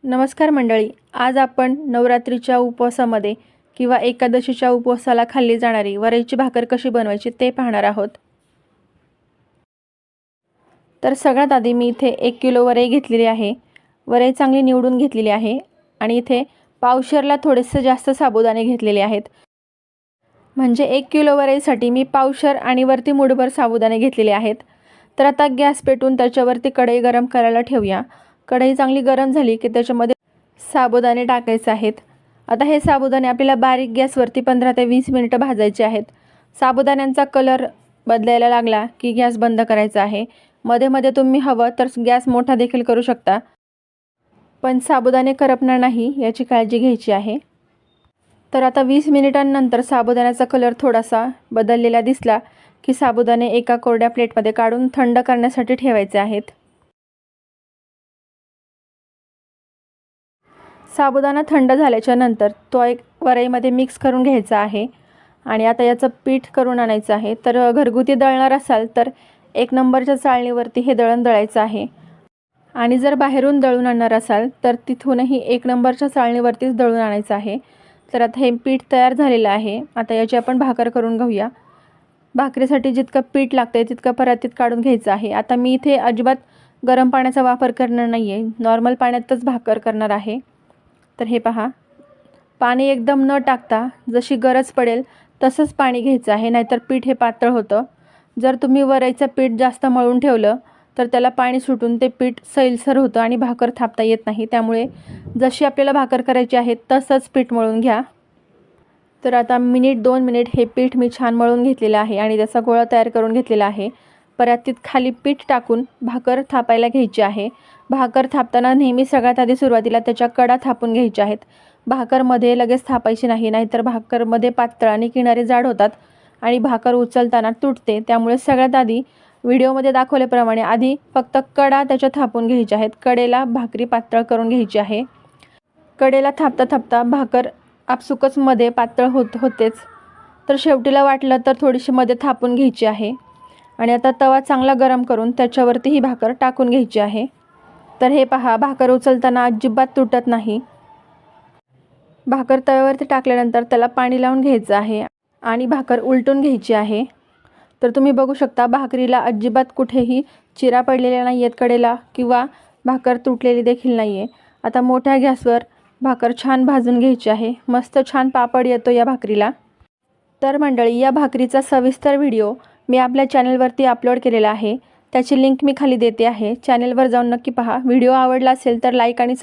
नमस्कार मंडळी, आज आपण नवरात्रीच्या उपवासामध्ये किंवा एकादशीच्या उपवासाला खाल्ली जाणारी वरईची भाकर कशी बनवायची ते पाहणार आहोत। तर सगळ्यात आधी मी इथे 1 किलो वरई घेतलेली आहे। वरई चांगली निवडून घेतलेली आहे आणि इथे पावशेरला थोडेसे जास्त साबुदाणे घेतलेले आहेत। म्हणजे 1 किलो वरईसाठी मी पावशेर आणि वरती मुठभर साबुदाणे घेतलेले आहेत। तर आता गॅस पेटवून त्याच्यावरती कढई गरम करायला ठेवूया। कढई चांगली गरम झाली की त्याच्यामध्ये साबुदाणे टाकायचे आहेत। आता हे साबुदाणे आपल्याला बारीक गॅसवरती 15 ते 20 मिनिटं भाजायचे आहेत। साबुदाण्यांचा कलर बदलायला लागला की गॅस बंद करायचा आहे। मध्ये मध्ये तुम्ही हवं तर गॅस मोठा देखील करू शकता, पण साबुदाणे करपणार नाही याची काळजी घ्यायची आहे। तर आता 20 मिनिटांनंतर साबुदाण्याचा कलर थोडासा बदललेला दिसला की साबुदाणे एका कोरड्या प्लेटमध्ये काढून थंड करण्यासाठी ठेवायचे आहेत। साबुदाणा थंड झाल्याच्या नंतर तो एक वरईमध्ये मिक्स करून घ्यायचा आहे आणि आता याचं पीठ करून आणायचं आहे। तर घरगुती दळणार असाल तर 1 नंबरच्या चाळणीवरती हे दळण दळायचं आहे आणि जर बाहेरून दळून आणणार असाल तर तिथूनही 1 नंबरच्या चाळणीवरतीच दळून आणायचं आहे। तर आता हे पीठ तयार झालेलं आहे। आता याची आपण भाकर करून घेऊया। भाकरीसाठी जितकं पीठ लागतंय तितकं परातीत काढून घ्यायचं आहे। आता मी इथे अजिबात गरम पाण्याचा वापर करणार नाही आहे, नॉर्मल पाण्यातच भाकर करणार आहे। तर हे पहा, पाणी एकदम न टाकता जशी गरज पडेल तसंच पाणी घ्यायचं आहे, नाहीतर पीठ हे पातळ होतं। जर तुम्ही वरईचं पीठ जास्त मळून ठेवलं तर त्याला पाणी सुटून ते पीठ सैलसर होतं आणि भाकर थापता येत नाही। त्यामुळे जशी आपल्याला भाकर करायची आहे तसंच पीठ मळून घ्या। तर आता 1-2 मिनिट हे पीठ मी छान मळून घेतलेलं आहे आणि त्याचा गोळा तयार करून घेतलेला आहे। परातीत खाली पीठ टाकून भाकर थापायला घ्यायची आहे। भाकर थापताना नेहमी सगळ्यात आधी सुरुवातीला त्याच्या कडा थापून घ्यायच्या आहेत। भाकरमध्ये लगेच थापायची नाही, नाहीतर भाकरमध्ये पातळ आणि किनारे जाड होतात आणि भाकर उचलताना तुटते। त्यामुळे सगळ्यात आधी व्हिडिओमध्ये दाखवल्याप्रमाणे आधी फक्त कडा त्याच्या थापून घ्यायच्या आहेत। कडेला भाकरी पातळ करून घ्यायची आहे। कडेला थापता थापता भाकर आपसुकच मध्ये पातळ होतेच, तर शेवटीला वाटलं तर थोडीशी मध्ये थापून घ्यायची आहे आणि आता तवा चांगला गरम करून त्याच्यावरती ही भाकर टाकून घ्यायची आहे। तर हे पहा, भाकर उचलताना अजिबात तुटत नाही। भाकर तव्यावरती टाकल्यानंतर त्याला पाणी लावून घ्यायचं आहे आणि भाकर उलटून घ्यायची आहे। तर तुम्ही बघू शकता भाकरीला अजिबात कुठेही चिरा पडलेल्या नाही आहेत कडेला, किंवा भाकर तुटलेली देखील नाही आहे। आता मोठ्या गॅसवर भाकर छान भाजून घ्यायची आहे। मस्त छान पापड येतो या भाकरीला। तर मंडळी, या भाकरीचा सविस्तर व्हिडिओ मी आपल्या चॅनलवरती अपलोड केलेला आहे, त्याची लिंक मी खाली देते आहे। चॅनलवर जाऊन नक्की पहा। व्हिडिओ आवडला असेल तर लाईक आणि